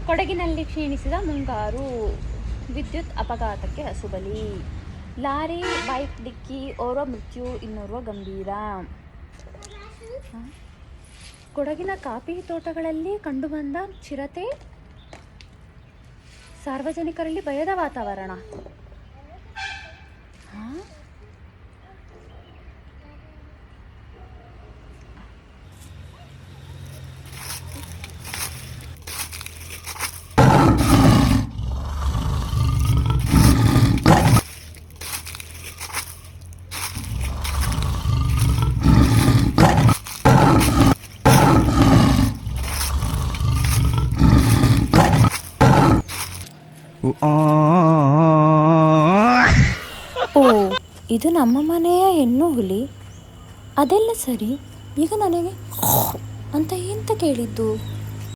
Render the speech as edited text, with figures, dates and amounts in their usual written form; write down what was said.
ಕೊಡಗಿನಲ್ಲಿ ಕ್ಷೀಣಿಸಿದ ಮುಂಗಾರು, ವಿದ್ಯುತ್ ಅಪಘಾತಕ್ಕೆ ಅಸುಬಲಿ, ಲಾರಿ ಬೈಕ್ ಡಿಕ್ಕಿ, ಓರ್ವ ಮೃತ್ಯು, ಇನ್ನೋರ್ವ ಗಂಭೀರ. ಕೊಡಗಿನ ಕಾಫಿ ತೋಟಗಳಲ್ಲಿ ಕಂಡುಬಂದ ಚಿರತೆ, ಸಾರ್ವಜನಿಕರಲ್ಲಿ ಭಯದ ವಾತಾವರಣ. ಓ, ಇದು ನಮ್ಮ ಮನೆಯ ಹೆಣ್ಣು ಹುಲಿ. ಅದೆಲ್ಲ ಸರಿ, ಈಗ ನನಗೆ ಅಂತ ಎಂತ ಕೇಳಿದ್ದು?